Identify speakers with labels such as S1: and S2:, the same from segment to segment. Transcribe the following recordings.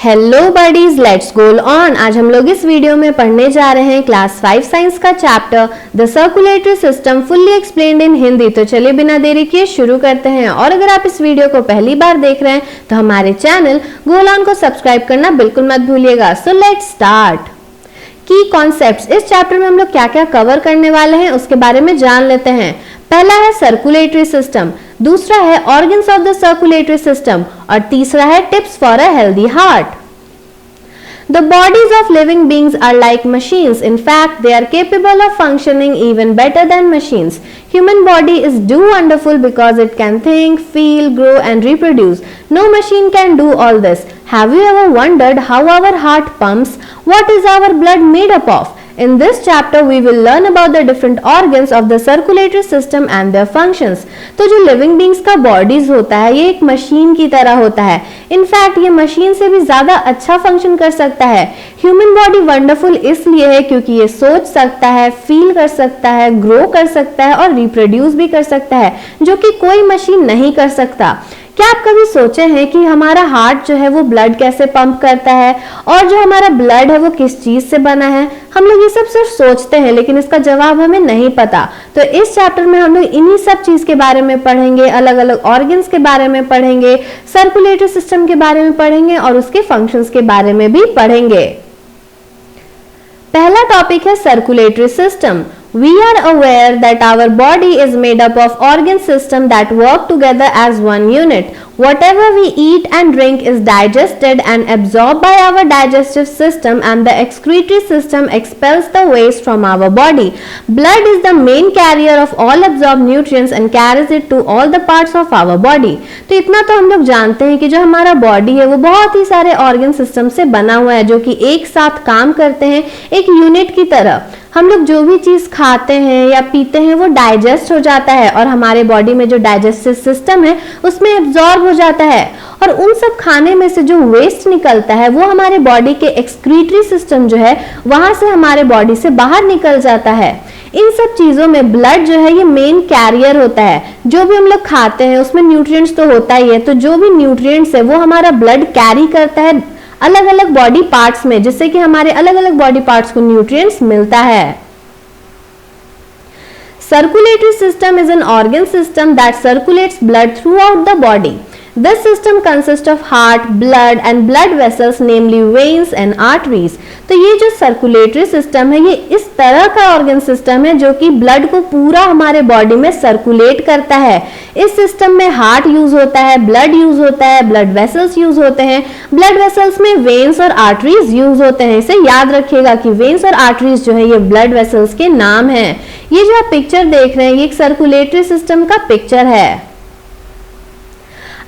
S1: Hello buddies, let's go on. आज हम लोग इस वीडियो में पढ़ने जा रहे हैं क्लास 5 साइंस का chapter the circulatory system fully explained इन हिंदी। तो चलिए बिना देरी किए शुरू करते हैं। और अगर आप इस वीडियो को पहली बार देख रहे हैं तो हमारे चैनल गो ऑन को सब्सक्राइब करना बिल्कुल मत भूलिएगा। So let's start. की कॉन्सेप्ट्स, इस चैप्टर में हम लोग क्या क्या कवर करने वाले हैं उसके बारे में जान लेते हैं। पहला है सर्कुलेटरी सिस्टम, दूसरा है organs of the circulatory system और तीसरा है tips for a healthy heart. The bodies of living beings are like machines. In fact, they are capable of functioning even better than machines. Human body is do wonderful because it can think, feel, grow and reproduce. No machine can do all this. Have you ever wondered how our heart pumps? What is our blood made up of? In this chapter, we will learn about the different organs of the circulatory system and their functions. तो जो living beings का bodies होता है ये एक machine की तरह होता है। इनफैक्ट ये मशीन से भी ज्यादा अच्छा फंक्शन कर सकता है। ह्यूमन बॉडी वंडरफुल इसलिए है क्योंकि ये सोच सकता है, फील कर सकता है, ग्रो कर सकता है और रिप्रोड्यूस भी कर सकता है, जो कि कोई मशीन नहीं कर सकता। क्या आप कभी सोचे हैं कि हमारा हार्ट जो है वो ब्लड कैसे पंप करता है और जो हमारा ब्लड है वो किस चीज से बना है? हम लोग ये सब सिर्फ सोचते हैं लेकिन इसका जवाब हमें नहीं पता। तो इस चैप्टर में हम लोग इन्हीं सब चीज के बारे में पढ़ेंगे, अलग अलग ऑर्गन्स के बारे में पढ़ेंगे, सर्कुलेटरी सिस्टम के बारे में पढ़ेंगे और उसके फंक्शंस के बारे में भी पढ़ेंगे। पहला टॉपिक है circulatory system. We are aware that our body is made up of organ system that work together as one unit. Whatever we eat and drink is digested and absorbed by our digestive system and the excretory system expels the waste from our body. Blood is the main carrier of all absorbed nutrients and carries it to all the parts of our body. तो इतना तो हम लोग जानते हैं कि जो हमारा बॉडी है वो बहुत ही सारे ऑर्गन सिस्टम से बना हुआ है जो कि एक साथ काम करते हैं एक यूनिट की तरह। हम लोग जो भी चीज खाते हैं या पीते हैं वो डाइजेस्ट हो जाता है और हमारे बॉडी में जो डाइजेस्टिव सिस्टम है उसमें एब्जॉर्ब हो जाता है और उन सब खाने में से जो वेस्ट निकलता है वो हमारे बॉडी के एक्सक्रीटरी सिस्टम जो है वहां से हमारे बॉडी से बाहर निकल जाता है। इन सब चीजों में ब्लड जो है ये मेन कैरियर होता है। जो भी हम लोग खाते हैं उसमें न्यूट्रिएंट्स तो होता ही है, तो जो भी न्यूट्रिएंट्स है वो हमारा ब्लड कैरी करता है अलग अलग बॉडी पार्ट्स में, जिससे कि हमारे अलग अलग बॉडी पार्ट्स को न्यूट्रिएंट्स मिलता है। Circulatory system is an organ system that circulates blood throughout the body. This system consists of heart, blood and blood vessels, namely veins and arteries. तो ये जो सर्कुलेटरी सिस्टम है ये इस तरह का ऑर्गन सिस्टम है जो कि ब्लड को पूरा हमारे बॉडी में सर्कुलेट करता है। इस सिस्टम में हार्ट यूज होता है, ब्लड यूज होता है, ब्लड वेसल्स यूज होते हैं। ब्लड वेसल्स में वेन्स और आर्टरीज यूज होते हैं। इसे याद रखिएगा कि वेन्स और आर्टरीज जो है ये ब्लड वेसल्स के नाम हैं। ये जो आप पिक्चर देख रहे हैं ये एक सर्कुलेटरी सिस्टम का पिक्चर है।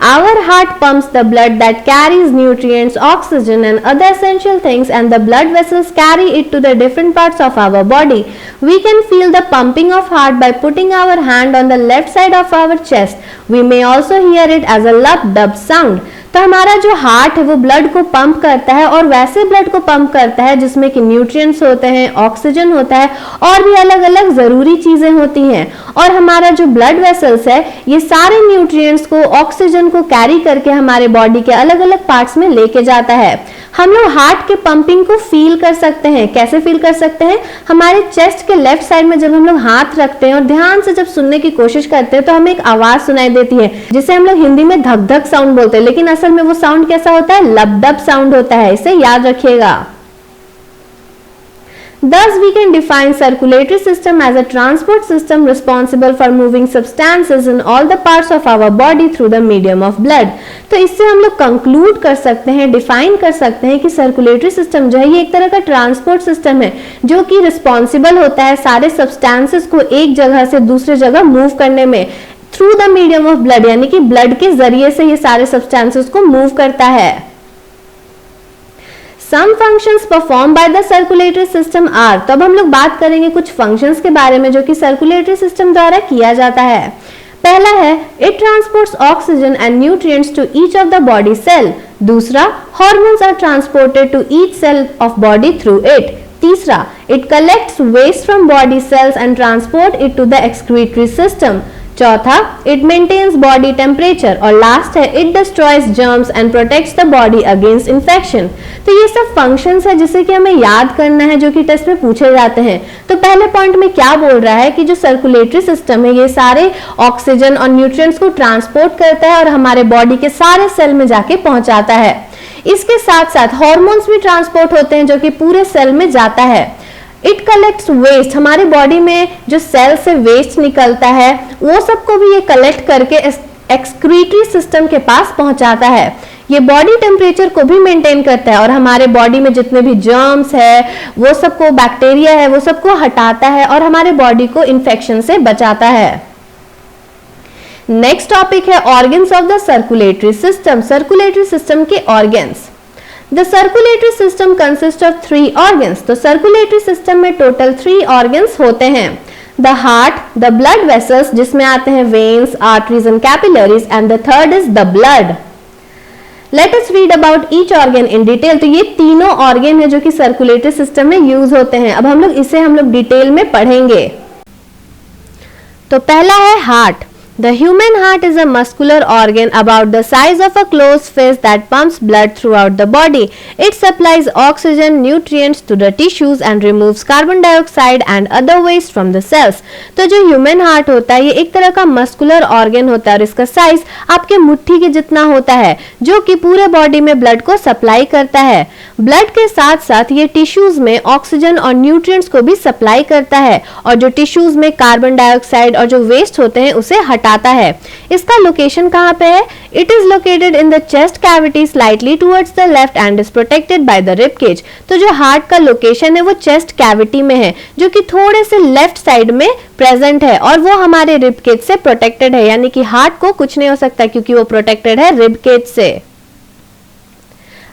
S1: Our heart pumps the blood that carries nutrients, oxygen and other essential things and the blood vessels carry it to the different parts of our body. We can feel the pumping of heart by putting our hand on the left side of our chest. We may also hear it as a lub-dub sound. तो हमारा जो heart है वो blood को pump करता है और वैसे ब्लड को पंप करता है जिसमें कि न्यूट्रिएंट्स होते हैं, ऑक्सीजन होता है और भी अलग अलग जरूरी चीजें होती हैं। और हमारा जो ब्लड वेसल्स है ये सारे न्यूट्रिएंट्स को, ऑक्सीजन को कैरी करके हमारे बॉडी के अलग अलग पार्ट्स में लेके जाता है। हम लोग हार्ट के पंपिंग को फील कर सकते हैं। कैसे फील कर सकते हैं? हमारे चेस्ट के लेफ्ट साइड में जब हम लोग हाथ रखते हैं और ध्यान से जब सुनने की कोशिश करते हैं तो हमें एक आवाज सुनाई देती है जिसे हम लोग हिंदी में धक धक साउंड बोलते हैं, लेकिन असल में वो साउंड कैसा होता है? लब-डब साउंड होता है। इसे याद रखिएगा। Thus, we can define circulatory system as a transport system responsible for moving substances in all the parts of our body through the medium of blood. तो इससे हम लोग कंक्लूड कर सकते हैं, डिफाइन कर सकते हैं कि सर्कुलेटरी सिस्टम जो है ये एक तरह का ट्रांसपोर्ट सिस्टम है जो कि रिस्पॉन्सिबल होता है सारे सब्सटेंसेस को एक जगह से दूसरे जगह मूव करने में through the medium of blood, यानी कि ब्लड के जरिए से ये सारे सब्सटेंसेस को मूव करता है। Some functions performed by the circulatory system are, तो अब हम लोग बात करेंगे कुछ functions के बारे में जो कि circulatory system द्वारा किया जाता है। पहला है it transports oxygen and nutrients to each of the body cell. दूसरा hormones are transported to each cell of body through it. तीसरा it collects waste from body cells and transport it to the excretory system. चौथा, it maintains body temperature, और last है it destroys germs and protects the body against infection. तो ये सब functions है जिसे कि हमें याद करना है, जो कि टेस्ट में पूछे जाते हैं। तो पहले पॉइंट में क्या बोल रहा है कि जो सर्कुलेटरी सिस्टम है ये सारे ऑक्सीजन और न्यूट्रिएंट्स को ट्रांसपोर्ट करता है और हमारे बॉडी के सारे सेल में जाके पहुंचाता है। इसके साथ साथ हार्मोन्स भी ट्रांसपोर्ट होते हैं जो कि पूरे सेल में जाता है। इट कलेक्ट्स वेस्ट, हमारे बॉडी में जो सेल से वेस्ट निकलता है वो सबको भी ये कलेक्ट करके एक्सक्रीटरी सिस्टम के पास पहुंचाता है। ये बॉडी टेम्परेचर को भी मेंटेन करता है और हमारे बॉडी में जितने भी जर्म्स है वो सबको, बैक्टीरिया है वो सबको हटाता है और हमारे बॉडी को इन्फेक्शन से बचाता है। नेक्स्ट टॉपिक है organs of the circulatory system. Circulatory system के organs. The circulatory system consists of 3 organs. तो circulatory system में टोटल 3 organs होते हैं। The heart, the blood vessels जिसमें आते हैं veins, arteries and capillaries, and the third is the blood. Let us read about each organ in detail. तो ये तीनों organ है जो कि circulatory system में यूज होते हैं। अब हम लोग डिटेल में पढ़ेंगे। तो पहला है heart. The human heart is a muscular organ about the size of a closed fist that pumps blood throughout the body. It supplies oxygen, nutrients to the tissues and removes carbon dioxide and other waste from the cells. तो जो human heart होता है ये एक तरह का muscular organ होता है और इसका साइज आपके मुट्ठी के जितना होता है, जो कि पूरे बॉडी में ब्लड को सप्लाई करता है। ब्लड के साथ साथ ये टिश्यूज में ऑक्सीजन और न्यूट्रिएंट्स को भी सप्लाई करता है और जो टिश्यूज में कार्बन डाइऑक्साइड और जो वेस्ट होते हैं उसे हटाता है। इसका लोकेशन कहाँ पे है? It is located in the chest cavity slightly towards the left and is protected by the rib cage. तो जो हार्ट का लोकेशन है वो चेस्ट कैविटी में है, जो कि थोड़े से लेफ्ट साइड में प्रेजेंट है और वो हमारे रिब केज से प्रोटेक्टेड है, यानी कि हार्ट को कुछ नहीं हो सकता क्योंकि वो प्रोटेक्टेड है रिब केज से।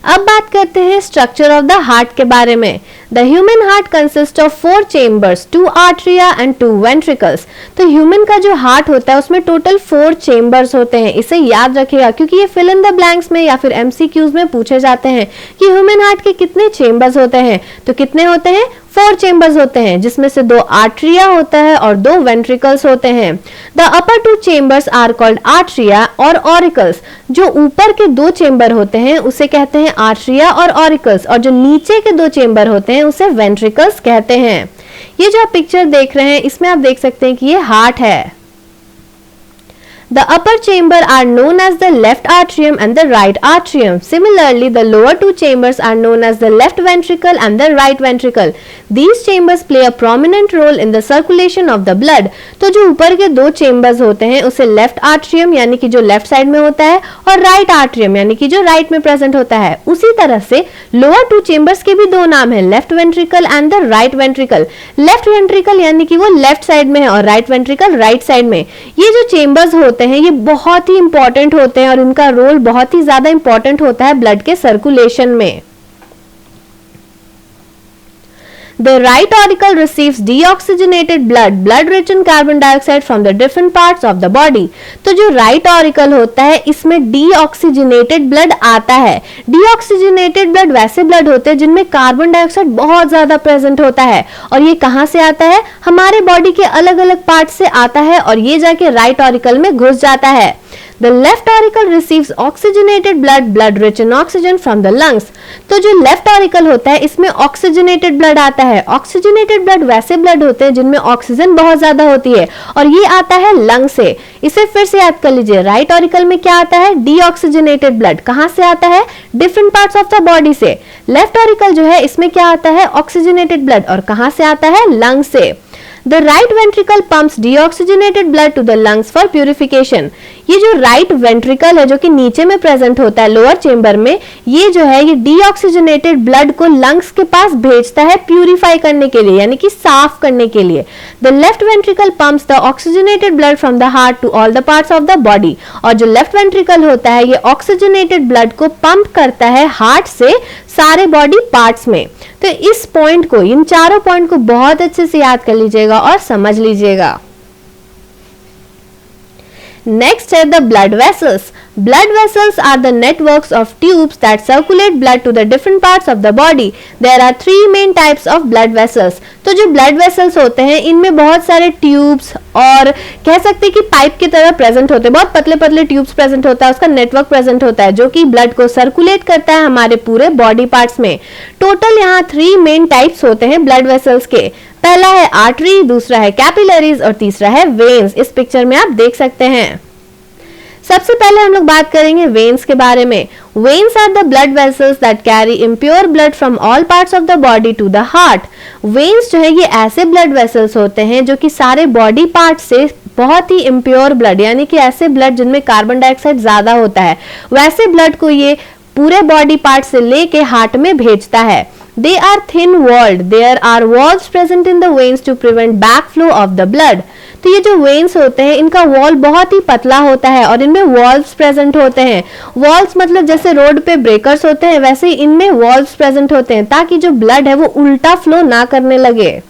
S1: अब बात करते हैं स्ट्रक्चर ऑफ द हार्ट के बारे में। The human heart consist of 4 chambers, 2 atria and 2 ventricles. तो ह्यूमन का जो हार्ट होता है उसमें टोटल 4 चेम्बर्स होते हैं। इसे याद रखिएगा क्योंकि ये फिल इन द ब्लैंक्स में या फिर एमसीक्यूज में पूछे जाते हैं कि ह्यूमन हार्ट के कितने चेम्बर्स होते हैं। तो कितने होते हैं? 4 चेम्बर्स होते हैं, जिसमें से 2 आर्टरिया होता है और 2 वेंट्रिकल्स होते हैं। The upper 2 chambers are called atria और ऑरिकल्स। जो ऊपर के 2 चेम्बर होते हैं उसे कहते हैं आर्टरिया और ऑरिकल्स, और जो नीचे के 2 चेम्बर होते हैं उसे वेंट्रिकल्स कहते हैं। ये जो आप पिक्चर देख रहे हैं इसमें आप देख सकते हैं कि ये हार्ट है। The upper chamber are known as the left atrium and the right atrium. Similarly, the lower 2 chambers are known as the left ventricle and the right ventricle. These chambers play a prominent role in the circulation of the blood. तो जो ऊपर के 2 chambers होते हैं उसे left atrium यानी कि जो left side में होता है और right atrium यानी कि जो right में present होता है। उसी तरह से lower 2 chambers के भी 2 नाम है, left ventricle and the right ventricle. Left ventricle यानी कि वो left side में है और right ventricle right side में। ये जो chambers होते हैं ये बहुत ही इंपॉर्टेंट होते हैं और इनका रोल बहुत ही ज्यादा इंपॉर्टेंट होता है ब्लड के सर्कुलेशन में। The right auricle receives deoxygenated blood rich in carbon dioxide from the different parts of the body. तो जो right auricle होता है इसमें deoxygenated blood आता है। Deoxygenated blood वैसे blood होते हैं जिनमें कार्बन डाइऑक्साइड बहुत ज्यादा प्रेजेंट होता है, और ये कहाँ से आता है? हमारे बॉडी के अलग अलग पार्ट से आता है और ये जाके right auricle में घुस जाता है। The left auricle receives oxygenated blood rich in oxygen from the lungs. तो जो लेफ्ट ऑरिकल होता है इसमें ऑक्सीजनेटेड ब्लड आता है। ऑक्सीजनेटेड ब्लड वैसे ब्लड होते हैं जिनमें ऑक्सीजन बहुत ज्यादा होती है और ये आता है लंग से। इसे फिर से याद कर लीजिए, राइट ऑरिकल में क्या आता है? Deoxygenated blood. कहाँ से आता है? Different parts of the body से। लेफ्ट ऑरिकल जो है इसमें क्या आता है? ऑक्सीजनेटेड ब्लड, और कहाँ से आता है? लंग से। The right ventricle pumps deoxygenated blood to the lungs for purification. ये जो right ventricle है जो कि नीचे में प्रेजेंट होता है लोअर चेम्बर में, ये जो है ये deoxygenated blood को lungs के पास भेजता है प्यूरिफाई करने के लिए, यानी कि साफ करने के लिए। The left ventricle pumps the oxygenated blood from the heart to all the parts of the body. और जो लेफ्ट वेंट्रिकल होता है ये ऑक्सीजनेटेड ब्लड को पंप करता है हार्ट से सारे बॉडी पार्ट्स में। तो इस पॉइंट को, इन चारों पॉइंट को बहुत अच्छे से याद कर लीजिएगा और समझ लीजिएगा। Next है the blood vessels. Blood vessels are the networks of tubes that circulate blood to the different parts of the body. There are three main types of blood vessels. तो जो blood vessels होते हैं इनमें बहुत सारे tubes और कह सकते हैं कि पाइप की तरह प्रेजेंट होते हैं, बहुत पतले पतले ट्यूब्स प्रेजेंट होता है, उसका नेटवर्क प्रेजेंट होता है जो कि ब्लड को सर्कुलेट करता है हमारे पूरे बॉडी पार्ट्स में। टोटल यहाँ 3 मेन टाइप्स होते हैं ब्लड वेसल्स के। पहला है आर्टरी, दूसरा है कैपिलरीज और तीसरा है वेन्स। इस पिक्चर में आप देख सकते हैं। सबसे पहले हम लोग बात करेंगे वेन्स के बारे में। Veins are the blood vessels that carry impure blood from all parts of the body to the heart. Veins जो है ये ऐसे ब्लड वेसल्स होते हैं जो कि सारे बॉडी पार्ट से बहुत ही इम्प्योर ब्लड, यानी कि ऐसे ब्लड जिनमें कार्बन डाइऑक्साइड ज्यादा होता है, वैसे ब्लड को ये पूरे बॉडी पार्ट से लेके हार्ट में भेजता है। They are thin walled. There are walls present in the veins to prevent backflow of the blood. तो ये जो वेन्स होते हैं इनका वॉल बहुत ही पतला होता है और इनमें वॉल्व्स प्रेजेंट होते हैं। वॉल्स मतलब जैसे रोड पे ब्रेकर्स होते हैं वैसे ही इनमें वॉल्व्स प्रेजेंट होते हैं ताकि जो ब्लड है वो उल्टा फ्लो ना करने लगे।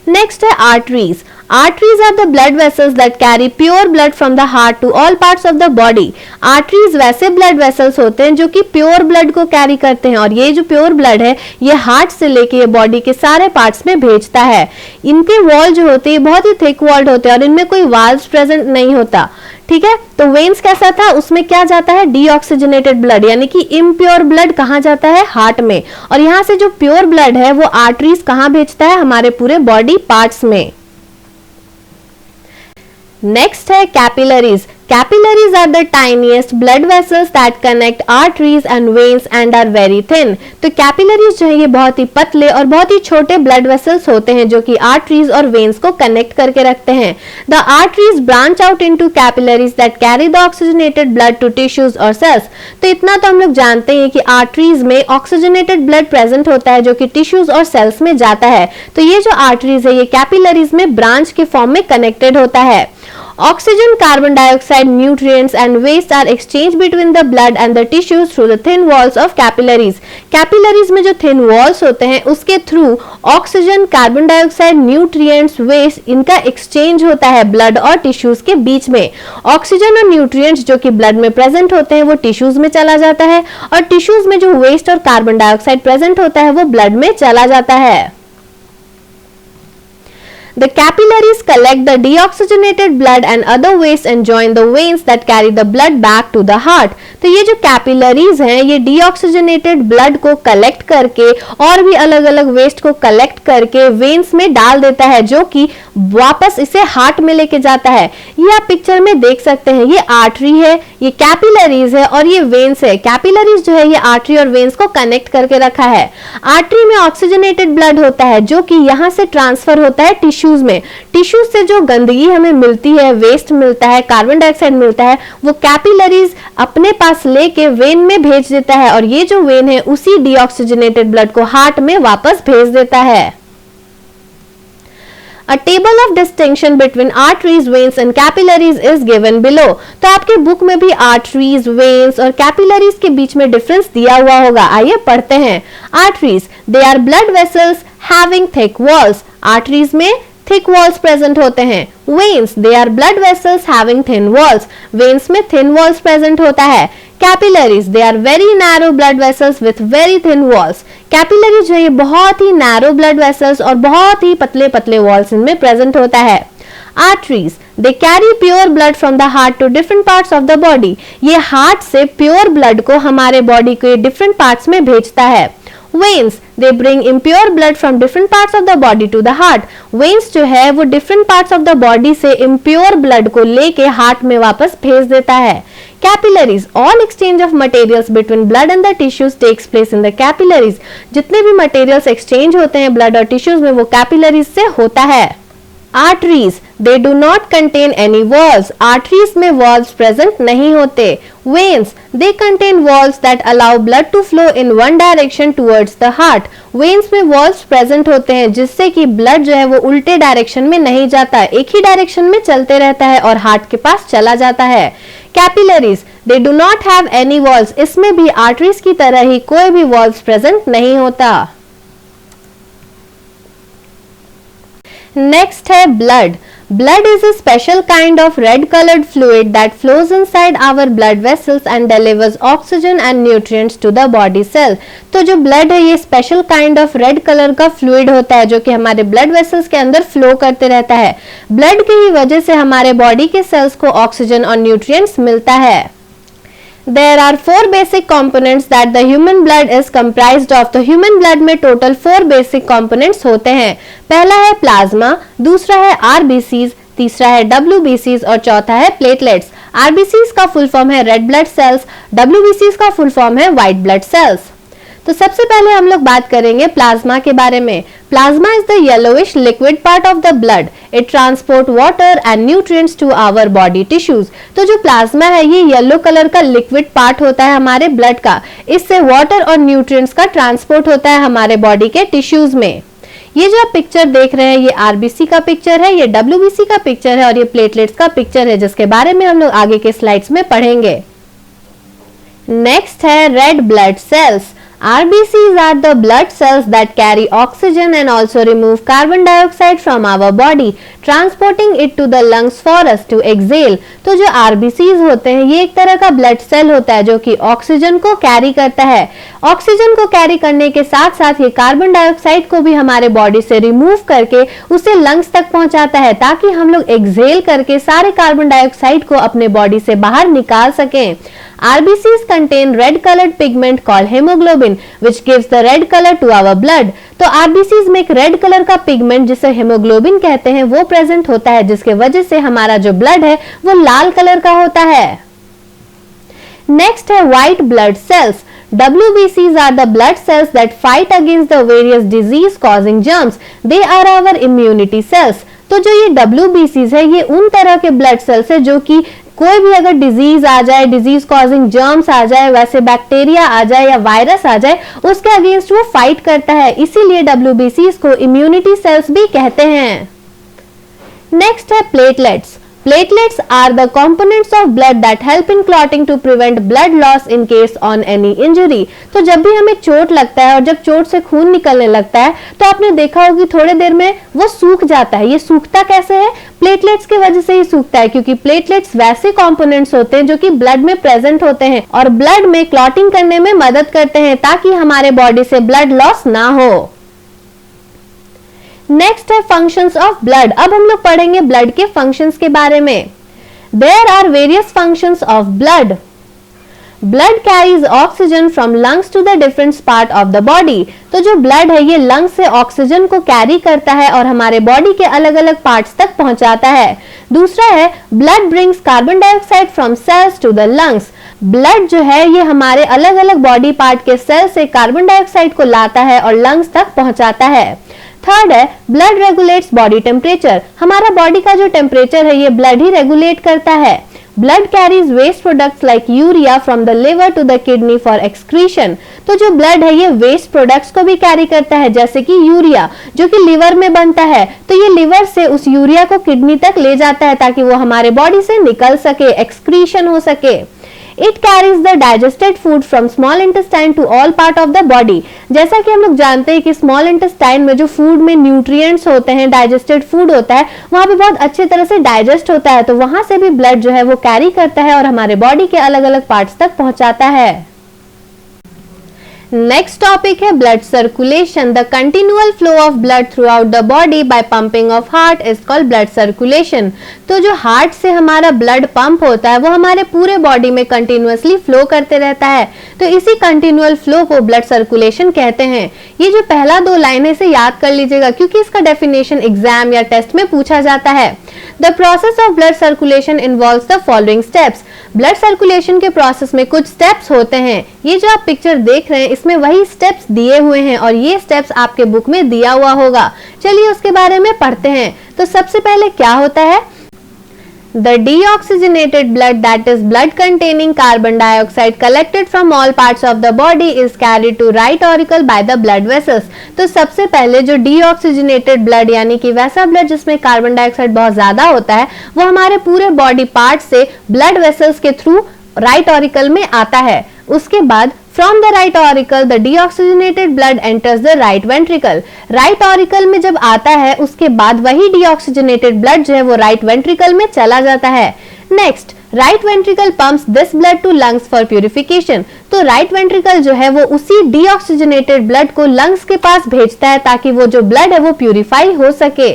S1: नेक्स्ट है arteries. Arteries are the blood vessels that carry pure blood from the heart to all parts of the body. Arteries वैसे blood vessels होते हैं जो कि pure blood को carry करते हैं और ये जो pure blood है ये हार्ट से लेके ये बॉडी के सारे पार्ट्स में भेजता है। इनके वॉल जो होते हैं बहुत ही थिक वॉल्ड होते हैं और इनमें कोई वाल्व्स प्रेजेंट नहीं होता। ठीक है, तो वेन्स कैसा था, उसमें क्या जाता है डीऑक्सीजनेटेड ब्लड, यानी कि इम्प्योर ब्लड कहाँ जाता है हार्ट में, और यहाँ से जो प्योर ब्लड है वो आर्टरीज कहाँ भेजता है हमारे पूरे बॉडी पार्ट्स में। नेक्स्ट है capillaries. Capillaries are the tiniest blood vessels that connect arteries and veins and are very thin. तो capillaries जो है ये बहुत ही पतले और बहुत ही छोटे blood vessels होते हैं जो कि arteries और veins को connect करके रखते हैं। The arteries branch out into capillaries that carry the oxygenated blood to tissues or cells. तो इतना तो हम लोग जानते हैं कि arteries में oxygenated blood present होता है जो कि tissues और cells में जाता है। तो ये जो arteries है ये capillaries में branch के form में connected होता है। Oxygen, carbon dioxide, nutrients and waste are exchanged between the blood and the tissues through the thin walls of capillaries. Capillaries में जो thin walls होते हैं उसके through oxygen, carbon dioxide, nutrients, waste इनका exchange होता है blood और tissues के बीच में। Oxygen और nutrients जो कि blood में present होते हैं वो tissues में चला जाता है और tissues में जो waste और carbon dioxide present होता है वो blood में चला जाता है। The capillaries collect the deoxygenated blood and other waste and join the veins that carry the blood back to the heart. तो ये जो capillaries हैं ये deoxygenated blood को collect करके और भी अलग अलग waste को collect करके veins में डाल देता है जो कि वापस इसे हार्ट में लेके जाता है। ये आप पिक्चर में देख सकते हैं, ये आर्टरी है, ये कैपिलरीज है और ये वेन्स है। कैपिलरीज जो है ये आर्टरी और वेन्स को कनेक्ट करके रखा है। आर्टरी में ऑक्सीजनेटेड ब्लड होता है जो कि यहाँ से ट्रांसफर होता है टिश्यूज में। टिश्यूज से जो गंदगी हमें मिलती है, वेस्ट मिलता है, कार्बन डाइऑक्साइड मिलता है, वो कैपिलरीज अपने पास लेके वेन में भेज देता है और ये जो वेन है उसी डीऑक्सीजनेटेड ब्लड को हार्ट में वापस भेज देता है। A table of distinction between arteries, veins and capillaries is given below. तो आपके बुक में भी arteries, veins और capillaries के बीच में डिफरेंस दिया हुआ होगा। आइए पढ़ते हैं। Arteries, they are blood vessels having thick walls. Arteries में thick walls present होते हैं। Veins, they are blood vessels having thin walls. Veins में thin walls present होता है। Capillaries, they are very narrow blood vessels with very thin walls. Capillaries जो ये बहुत ही narrow blood vessels और बहुत ही पतले पतले walls इनमें present होता है। Arteries, they carry pure blood from the heart to different parts of the body. ये heart से pure blood को हमारे body के different parts में भेजता है। Veins, they bring impure blood from different parts of the body to the heart. Veins जो है वो different parts of the body से impure blood को लेके heart में वापस भेज देता है। Capillaries, all exchange of materials between blood and the tissues takes place in the capillaries. जितने भी materials exchange होते हैं blood और tissues में वो capillaries से होता है। Arteries, they do not contain any valves. Arteries में valves present नहीं होते। Veins, they contain valves that allow blood to flow in one direction towards the heart. Veins में valves present होते हैं जिससे कि blood जो है वो उल्टे डायरेक्शन में नहीं जाता, एक ही डायरेक्शन में चलते रहता है और हार्ट के पास चला जाता है। Capillaries, they do not have any valves. इसमें भी arteries की तरह ही कोई भी valves present नहीं होता। नेक्स्ट है blood. Blood is a special kind of red colored fluid that flows inside our blood vessels and delivers oxygen and nutrients to the body cell. तो जो blood है ये special kind of red color का fluid होता है जो कि हमारे blood vessels के अंदर flow करते रहता है. Blood की ही वजह से हमारे body के cells को oxygen और nutrients मिलता है. There are 4 basic components that the human blood is comprised of. तो human blood में total 4 basic components होते हैं. पहला है प्लाज्मा, दूसरा है RBCs, तीसरा है WBCs और चौथा है प्लेटलेट्स. RBCs का फुल फॉर्म है रेड ब्लड सेल्स, WBCs का फुल फॉर्म है व्हाइट ब्लड सेल्स. तो सबसे पहले हम लोग बात करेंगे प्लाज्मा के बारे में. Plasma is the yellowish liquid part of the blood. It transport water and nutrients to our body tissues. तो जो प्लाज्मा है ये येलो कलर का लिक्विड पार्ट होता है हमारे ब्लड का. इससे वाटर और न्यूट्रिएंट्स का ट्रांसपोर्ट होता है हमारे बॉडी के टिश्यूज में. ये जो आप पिक्चर देख रहे हैं ये आरबीसी का पिक्चर है, ये डब्ल्यूबीसी का पिक्चर है और ये प्लेटलेट्स का पिक्चर है जिसके बारे में हम लोग आगे के स्लाइड्स में पढ़ेंगे. नेक्स्ट है red blood cells. RBCs are the blood cells that carry oxygen and also remove carbon dioxide from our body, transporting it to the lungs for us to exhale. तो जो RBCs होते हैं ये एक तरह का ब्लड सेल होता है जो कि ऑक्सीजन को कैरी करता है. ऑक्सीजन को कैरी करने के साथ साथ ये कार्बन डाइऑक्साइड को भी हमारे बॉडी से रिमूव करके उसे लंग्स तक पहुंचाता है ताकि हम लोग एक्सहेल करके सारे कार्बन डाइऑक्साइड को अपने बॉडी से बाहर निकाल सकें. RBCs contain red colored pigment called hemoglobin which gives the red color to our blood. तो RBCs में एक रेड कलर का पिगमेंट जिसे हेमोग्लोबिन कहते हैं वो प्रेजेंट होता है जिसके वजह से हमारा जो ब्लड है वो लाल कलर का होता है. नेक्स्ट है white blood cells. WBCs are the blood cells that fight against the various disease causing germs. They are our immunity cells. तो जो ये WBCs है ये उन तरह के ब्लड सेल्स है जो कि कोई भी अगर डिजीज आ जाए, डिजीज कॉजिंग जर्म्स आ जाए, वैसे बैक्टीरिया आ जाए या वायरस आ जाए उसके अगेंस्ट वो फाइट करता है. इसीलिए WBCs को इम्यूनिटी सेल्स भी कहते हैं. नेक्स्ट है platelets. Platelets are the components of blood that help in clotting to prevent blood loss in case on any injury. तो जब भी हमें चोट लगता है और जब चोट से खून निकलने लगता है तो आपने देखा होगा कि थोड़ी देर में वो सूख जाता है. ये सूखता कैसे है? प्लेटलेट्स की वजह से ही सूखता है क्योंकि प्लेटलेट्स वैसे कंपोनेंट्स होते हैं जो कि ब्लड में प्रेजेंट होते हैं और ब्लड में क्लॉटिंग करने में मदद करते हैं ताकि हमारे बॉडी से ब्लड लॉस ना हो. नेक्स्ट है फंक्शंस ऑफ ब्लड. अब हम लोग पढ़ेंगे ब्लड के फंक्शंस के बारे में. There are various functions of blood. Blood carries oxygen from lungs to the different part of the body. तो जो ब्लड है ये लंग्स से ऑक्सीजन को कैरी करता है और हमारे बॉडी के अलग अलग पार्ट्स तक पहुंचाता है. दूसरा है blood brings carbon dioxide from cells to the lungs. Blood जो है ये हमारे अलग अलग बॉडी पार्ट के सेल से कार्बन डाइऑक्साइड को लाता है और लंग्स तक पहुंचाता है. थर्ड है ब्लड रेगुलेट्स बॉडी टेम्परेचर. हमारा बॉडी का जो टेम्परेचर है ये ब्लड ही रेगुलेट करता है. Blood carries waste products like urea from the liver to the kidney for excretion. तो जो ब्लड है ये वेस्ट प्रोडक्ट्स को भी कैरी करता है जैसे कि यूरिया जो कि लिवर में बनता है. तो ये लिवर से उस यूरिया को किडनी तक ले जाता है ताकि वो हमारे बॉडी से निकल सके, एक्सक्रीशन हो सके. It carries the digested food from small intestine to all part of the body. जैसा कि हम लोग जानते हैं कि small intestine में जो फूड में न्यूट्रिएंट्स होते हैं, डाइजेस्टेड फूड होता है, वहाँ पे बहुत अच्छी तरह से डाइजेस्ट होता है. तो वहां से भी ब्लड जो है वो कैरी करता है और हमारे बॉडी के अलग अलग पार्ट्स तक पहुंचाता है. नेक्स्ट टॉपिक है blood circulation. The continual flow of blood through out the body by pumping of heart is called blood circulation. तो जो हार्ट से हमारा ब्लड पंप होता है वो हमारे पूरे बॉडी में कंटिन्यूअसली फ्लो करते रहता है. तो इसी कंटिन्यूअल फ्लो को ब्लड सर्कुलेशन कहते हैं. ये जो पहला 2 लाइन है इसे याद कर लीजिएगा क्योंकि इसका डेफिनेशन एग्जाम या टेस्ट में पूछा जाता है. The process of blood circulation involves the following steps. Blood circulation के प्रोसेस में कुछ स्टेप्स होते हैं. ये जो आप पिक्चर देख रहे हैं इसमें वही स्टेप्स दिए हुए हैं और ये स्टेप्स आपके बुक में दिया हुआ होगा. चलिए उसके बारे में पढ़ते हैं. तो सबसे पहले क्या होता है? The deoxygenated blood, that is blood containing carbon dioxide collected from all parts of the body, is carried to right auricle by the blood vessels. तो सबसे पहले जो deoxygenated blood यानी कि वैसा ब्लड जिसमें कार्बन डाइऑक्साइड बहुत ज्यादा होता है वो हमारे पूरे बॉडी पार्ट से ब्लड वेसल्स के थ्रू राइट ऑरिकल में आता है. उसके बाद from the right auricle the deoxygenated blood enters the right ventricle. Right auricle में जब आता है उसके बाद वही डीऑक्सीजनेटेड ब्लड जो है वो राइट वेंट्रिकल में चला जाता है। Next, right ventricle pumps this blood to lungs for purification. तो राइट वेंट्रिकल जो है वो उसी डीऑक्सीजनेटेड ब्लड को लंग्स के पास भेजता है ताकि वो जो ब्लड है वो प्यूरिफाई हो सके।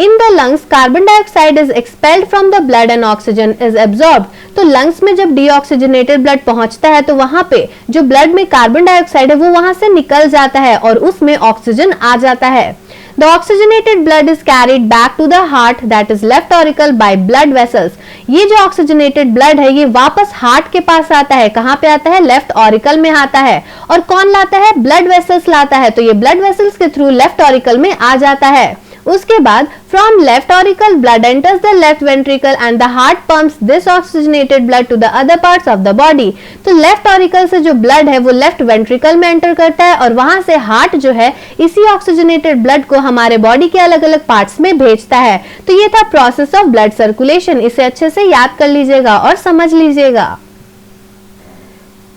S1: In the lungs, carbon dioxide is expelled from the blood and oxygen is absorbed. तो लंग्स में जब डीऑक्सीजनेटेड ब्लड पहुंचता है तो वहां पे जो ब्लड में कार्बन डाइऑक्साइड है वो वहां से निकल जाता है और उसमें ऑक्सीजन आ जाता है। The oxygenated blood is carried back to the heart that is left auricle by blood vessels. ये जो ऑक्सीजनेटेड ब्लड है ये वापस हार्ट के पास आता है। कहाँ पे आता है? लेफ्ट ऑरिकल में आता है। और कौन लाता है? ब्लड वेसल्स लाता है। तो ये ब्लड वेसल्स के थ्रू लेफ्ट ऑरिकल में आ जाता है। उसके बाद from left auricle blood enters the left ventricle and the heart pumps this oxygenated blood to the other parts of the body. तो लेफ्ट ऑरिकल से जो ब्लड है वो लेफ्ट वेंट्रिकल में एंटर करता है और वहां से हार्ट जो है इसी ऑक्सीजनेटेड ब्लड को हमारे बॉडी के अलग अलग पार्ट्स में भेजता है। तो ये था प्रोसेस ऑफ ब्लड सर्कुलेशन। इसे अच्छे से याद कर लीजिएगा और समझ लीजिएगा।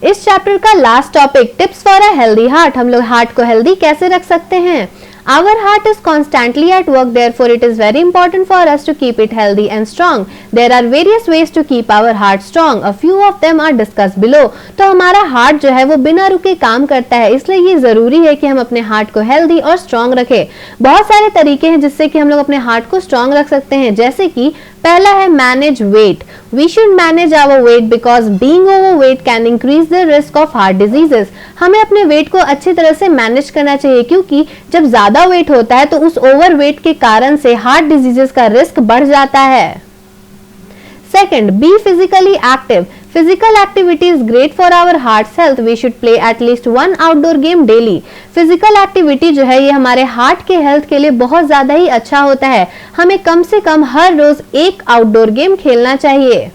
S1: इस चैप्टर का last topic tips for a healthy heart. हम लोग हार्ट को हेल्दी कैसे रख सकते हैं। Our heart is constantly at work, therefore it is very important for us to keep it healthy and strong. There are various ways to keep our heart strong. A few of them are discussed below. तो हमारा heart जो है वो बिना रुके काम करता है, इसलिए ये जरूरी है कि हम अपने हार्ट को हेल्दी और स्ट्रॉन्ग रखें। बहुत सारे तरीके हैं जिससे कि हम लोग अपने हार्ट को स्ट्रॉन्ग रख सकते हैं, जैसे कि पहला है manage weight. We should manage our weight because being overweight can increase the risk of heart diseases. हमें अपने वेट को अच्छी तरह से मैनेज करना चाहिए क्योंकि जब ज्यादा वेट होता है तो उस ओवरवेट के कारण से हार्ट डिजीजेस का रिस्क बढ़ जाता है। Second, be physically active. Physical activity is great for our heart's health. We should play at least one outdoor game daily. Physical activity जो है ये हमारे हार्ट के हेल्थ के लिए बहुत ज्यादा ही अच्छा होता है। हमें कम से कम हर रोज एक आउटडोर गेम खेलना चाहिए।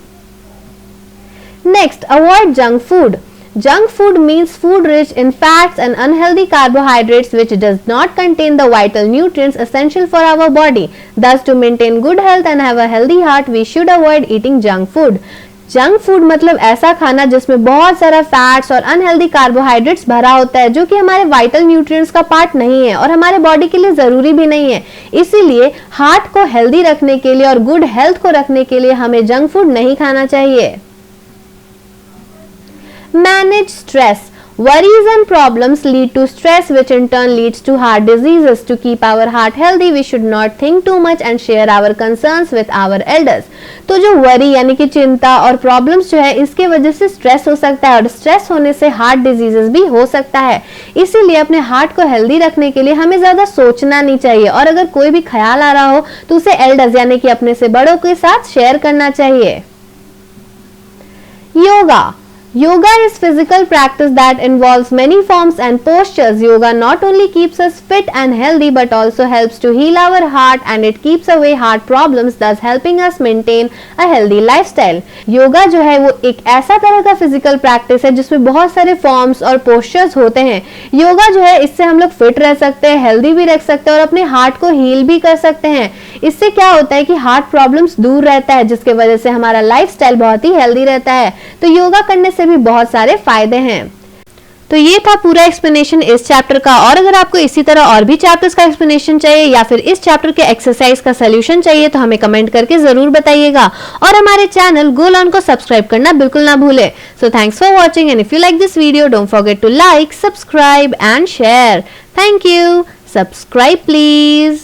S1: Next, avoid junk food. Junk food means food rich in fats and unhealthy carbohydrates which does not contain the vital nutrients essential for our body. Thus, to maintain good health and have a healthy heart, we should avoid eating junk food. Junk food मतलब ऐसा खाना जिसमें बहुत सारा fats और unhealthy carbohydrates भरा होता है जो कि हमारे वाइटल न्यूट्रिएंट्स का पार्ट नहीं है और हमारे बॉडी के लिए जरूरी भी नहीं है। इसीलिए हार्ट को हेल्दी रखने के लिए और गुड हेल्थ को रखने के लिए हमें जंक फूड नहीं खाना चाहिए। Manage stress. Worries and problems lead to stress which in turn leads to heart diseases. To keep our heart healthy, we should not think too much and share our concerns with our elders. तो जो worry यानी कि चिंता और problems जो है इसके वजह से स्ट्रेस हो सकता है और स्ट्रेस होने से हार्ट डिजीजेस भी हो सकता है। इसीलिए अपने हार्ट को हेल्दी रखने के लिए हमें ज्यादा सोचना नहीं चाहिए और अगर कोई भी ख्याल आ रहा हो तो उसे एल्डर्स यानी कि अपने से बड़ों के साथ शेयर करना चाहिए। Yoga. Yoga is physical practice that involves many forms and postures. Yoga not only keeps us fit and healthy but also helps to heal our heart and it keeps away heart problems, thus helping us maintain a healthy lifestyle. Yoga जो है वो एक ऐसा तरह का physical practice है जिसमें बहुत सारे फॉर्म्स और पोस्चर्स होते हैं। योगा जो है इससे हम लोग फिट रह सकते हैं, हेल्दी भी रख सकते हैं और अपने हार्ट को हील भी कर सकते हैं। इससे क्या होता है कि हार्ट प्रॉब्लम्स दूर रहता है जिसके वजह से हमारा लाइफस्टाइल बहुत ही हेल्दी रहता है। तो योगा करने से भी बहुत सारे फायदे हैं। तो ये था पूरा एक्सप्लेनेशन इस चैप्टर का और अगर आपको इसी तरह और भी चैप्टर्स का एक्सप्लेनेशन चाहिए या फिर इस चैप्टर के एक्सरसाइज का सॉल्यूशन चाहिए तो हमें कमेंट करके जरूर बताइएगा और हमारे चैनल गो लर्न को सब्सक्राइब करना बिल्कुल ना भूले। So thanks for watching and if you like this video don't forget to like, subscribe and share. Thank you. Subscribe please.